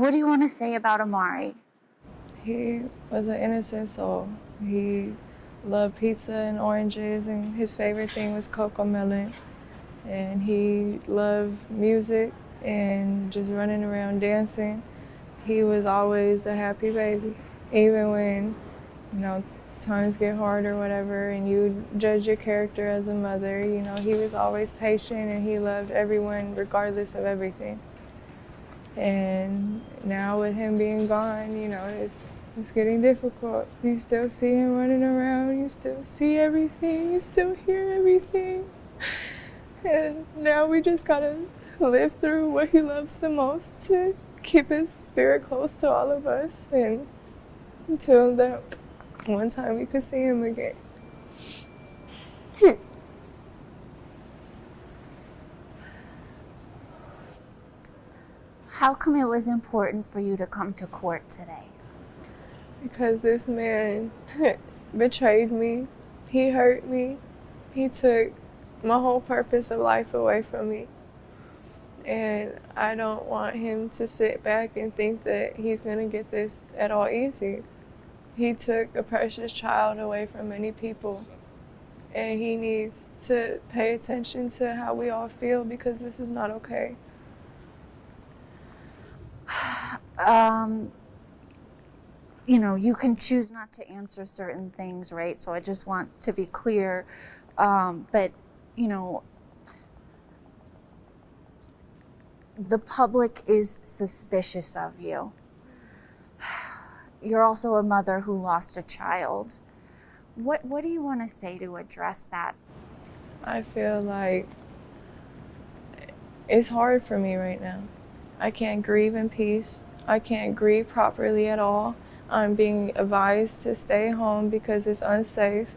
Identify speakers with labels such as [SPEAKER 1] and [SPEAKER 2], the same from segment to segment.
[SPEAKER 1] What do you want to say about Amari?
[SPEAKER 2] He was an innocent soul. He loved pizza and oranges, and his favorite thing was cocomelon. And he loved music and just running around dancing. He was always a happy baby, even when, times get hard or whatever, and you judge your character as a mother. He was always patient, and he loved everyone regardless of everything. And now with him being gone, it's getting difficult. You still see him running around, you still see everything, you still hear everything. And now we just gotta live through what he loves the most to keep his spirit close to all of us, and until that one time we could see him again.
[SPEAKER 1] How come it was important for you to come to court today?
[SPEAKER 2] Because this man betrayed me, he hurt me, he took my whole purpose of life away from me. And I don't want him to sit back and think that he's gonna get this at all easy. He took a precious child away from many people, and he needs to pay attention to how we all feel, because this is not okay.
[SPEAKER 1] You can choose not to answer certain things, right? So I just want to be clear. But the public is suspicious of you. You're also a mother who lost a child. What do you want to say to address that?
[SPEAKER 2] I feel like it's hard for me right now. I can't grieve in peace. I can't grieve properly at all. I'm being advised to stay home because it's unsafe.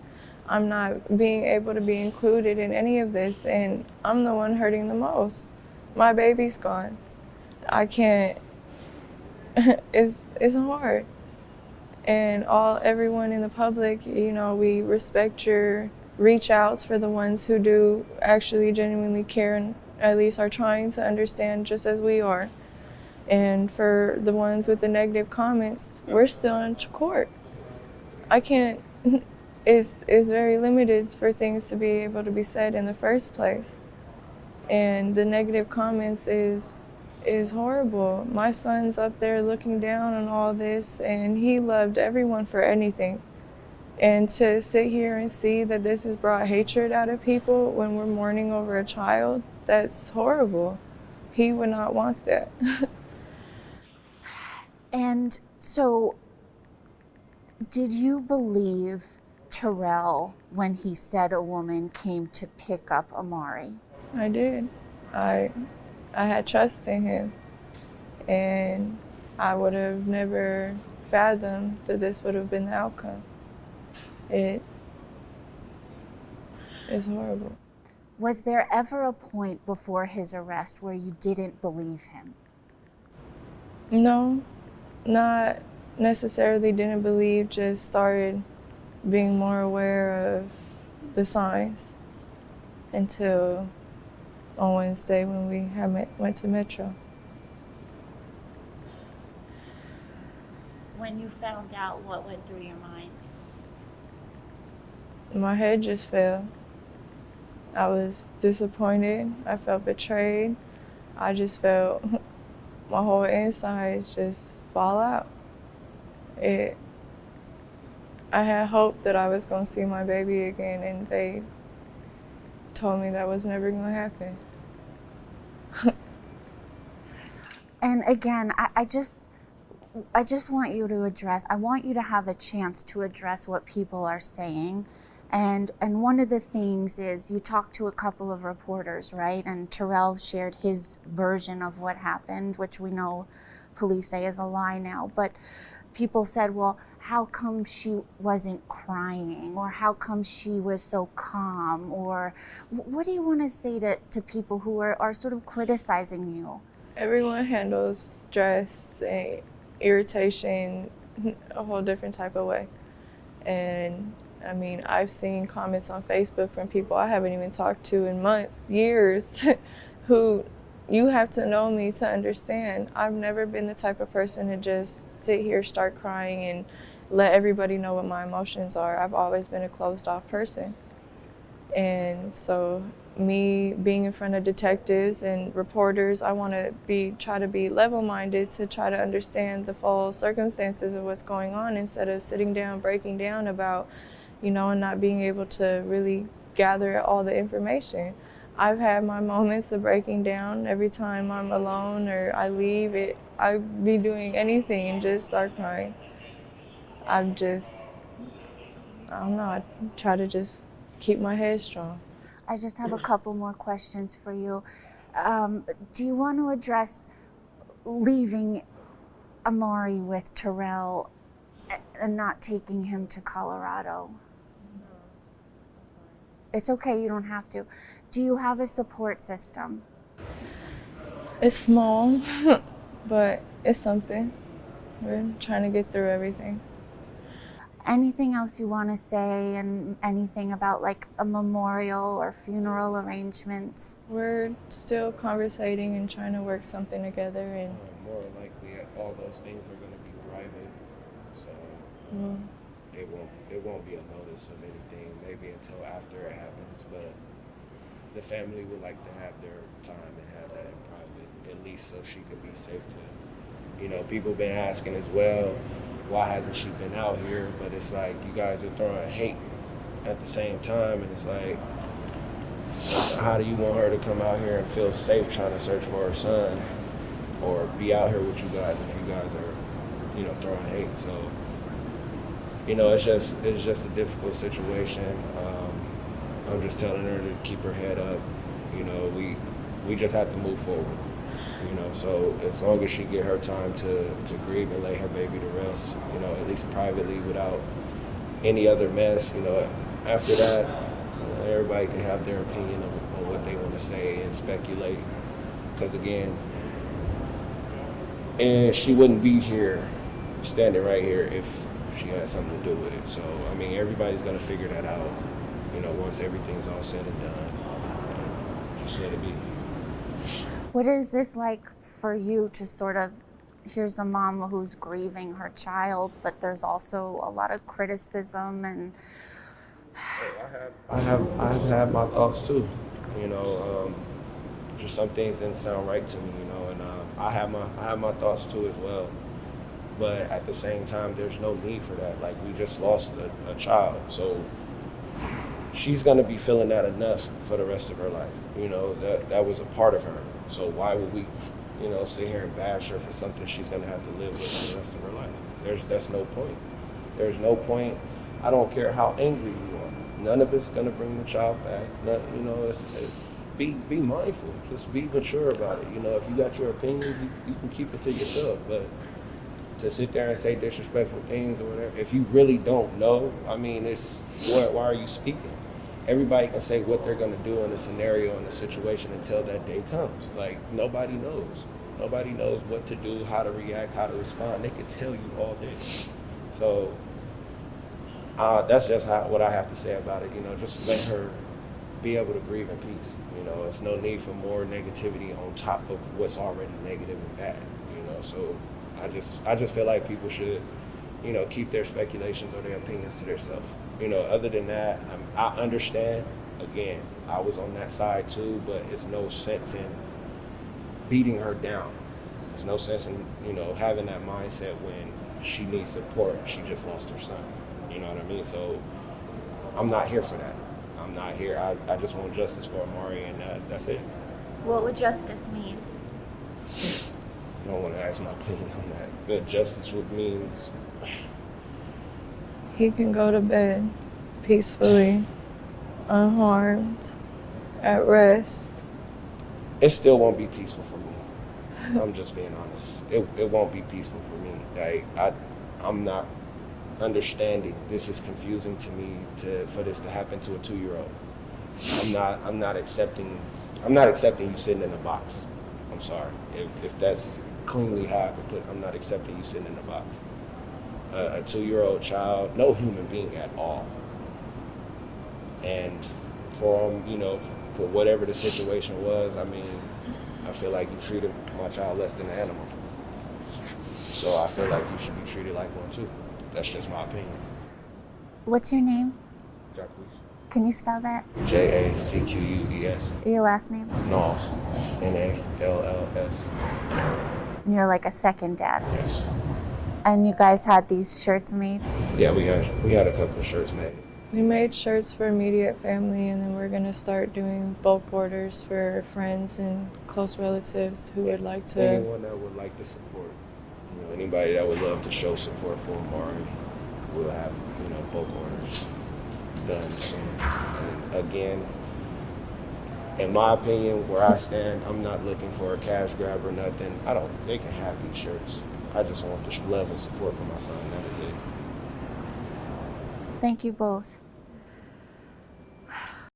[SPEAKER 2] I'm not being able to be included in any of this, and I'm the one hurting the most. My baby's gone. I can't, it's hard. And everyone in the public, we respect your reach outs for the ones who do actually genuinely care and at least are trying to understand just as we are. And for the ones with the negative comments, we're still in court. I can't, it's very limited for things to be able to be said in the first place. And the negative comments is horrible. My son's up there looking down on all this, and he loved everyone for anything. And to sit here and see that this has brought hatred out of people when we're mourning over a child, that's horrible. He would not want that.
[SPEAKER 1] And so, did you believe Terrell when he said a woman came to pick up Amari?
[SPEAKER 2] I did. I had trust in him, and I would have never fathomed that this would have been the outcome. It is horrible.
[SPEAKER 1] Was there ever a point before his arrest where you didn't believe him?
[SPEAKER 2] No, not necessarily didn't believe, just started being more aware of the signs until on Wednesday when we went to Metro.
[SPEAKER 1] When you found out, what went through your mind?
[SPEAKER 2] My head just fell. I was disappointed. I felt betrayed. I just felt my whole insides just fall out. I had hoped that I was going to see my baby again, and they told me that was never going to happen.
[SPEAKER 1] And again, I just want you to address, I want you to have a chance to address what people are saying. And one of the things is you talked to a couple of reporters, right? And Terrell shared his version of what happened, which we know police say is a lie now. But people said, well, how come she wasn't crying? Or how come she was so calm? Or what do you want to say to people who are sort of criticizing you?
[SPEAKER 2] Everyone handles stress and irritation a whole different type of way. And I mean, I've seen comments on Facebook from people I haven't even talked to in months, years, who you have to know me to understand. I've never been the type of person to just sit here, start crying, and let everybody know what my emotions are. I've always been a closed off person. And so me being in front of detectives and reporters, I want to try to be level-minded to try to understand the full circumstances of what's going on instead of sitting down, breaking down about, and not being able to really gather all the information. I've had my moments of breaking down every time I'm alone or I leave. I be doing anything and just start crying. I'm just, I don't know, I try to just keep my head strong.
[SPEAKER 1] I just have a couple more questions for you. Do you want to address leaving Amari with Terrell and not taking him to Colorado? It's okay, you don't have to. Do you have a support system?
[SPEAKER 2] It's small, but it's something. We're trying to get through everything.
[SPEAKER 1] Anything else you want to say, and anything about like a memorial or funeral arrangements?
[SPEAKER 2] We're still conversating and trying to work something together. And
[SPEAKER 3] more likely, all those things are going to be private, so it won't be a notice of anything. Maybe until after it happens, but the family would like to have their time and have that in private, at least so she could be safe to. People been asking as well, why hasn't she been out here? But it's like, you guys are throwing hate at the same time, and it's like, how do you want her to come out here and feel safe trying to search for her son, or be out here with you guys if you guys are, throwing hate? So, it's just a difficult situation. I'm just telling her to keep her head up. We just have to move forward. So as long as she get her time to grieve and lay her baby to rest, at least privately without any other mess, after that, everybody can have their opinion on what they want to say and speculate. Because again, and she wouldn't be here, standing right here, if she had something to do with it. So, everybody's going to figure that out, once everything's all said and done. Just let it be.
[SPEAKER 1] What is this like for you to sort of, here's a mom who's grieving her child, but there's also a lot of criticism and...
[SPEAKER 3] I have had my thoughts too, just some things didn't sound right to me, and I have my thoughts too as well. But at the same time, there's no need for that. Like, we just lost a child, so she's gonna be feeling that enough for the rest of her life. That was a part of her. So why would we, sit here and bash her for something she's gonna have to live with for the rest of her life? That's no point. There's no point. I don't care how angry you are. None of it's gonna bring the child back. Be mindful. Just be mature about it. If you got your opinion, you can keep it to yourself. But to sit there and say disrespectful things or whatever, if you really don't know, it's why are you speaking? Everybody can say what they're going to do in a scenario, in a situation, until that day comes. Like, nobody knows. Nobody knows what to do, how to react, how to respond. They can tell you all day. So that's just what I have to say about it. Just let her be able to grieve in peace. It's no need for more negativity on top of what's already negative and bad. So I just feel like people should, keep their speculations or their opinions to themselves. Other than that, I understand. Again, I was on that side too, but it's no sense in beating her down. There's no sense in, having that mindset when she needs support. She just lost her son. You know what I mean? So I'm not here for that. I'm not here. I just want justice for Amari, and that's it.
[SPEAKER 1] What would justice mean?
[SPEAKER 3] You don't want to ask my opinion on that. But justice would means
[SPEAKER 2] he can go to bed peacefully, unharmed, at rest.
[SPEAKER 3] It still won't be peaceful for me. I'm just being honest. It won't be peaceful for me. Like, I'm not understanding. This is confusing to me for this to happen to a 2-year-old. I'm not accepting you sitting in a box. I'm sorry. If that's cleanly how I could put it, I'm not accepting you sitting in a box. A 2-year-old child, no human being at all. And for whatever the situation was, I feel like you treated my child less than an animal. So I feel like you should be treated like one too. That's just my opinion.
[SPEAKER 1] What's your name?
[SPEAKER 3] Jacques.
[SPEAKER 1] Can you spell that?
[SPEAKER 3] Jacques.
[SPEAKER 1] Your last name?
[SPEAKER 3] Nalls. Nalls.
[SPEAKER 1] And you're like a second dad.
[SPEAKER 3] Yes.
[SPEAKER 1] And you guys had these shirts made?
[SPEAKER 3] Yeah, we had a couple of shirts made.
[SPEAKER 2] We made shirts for immediate family, and then we're going to start doing bulk orders for friends and close relatives who would like to.
[SPEAKER 3] Anyone that would like to support, anybody that would love to show support for Amari, we'll have, bulk orders done soon. And again, in my opinion, where I stand, I'm not looking for a cash grab or nothing. They can have these shirts. I just want the love and support for my son. That is it.
[SPEAKER 1] Thank you both.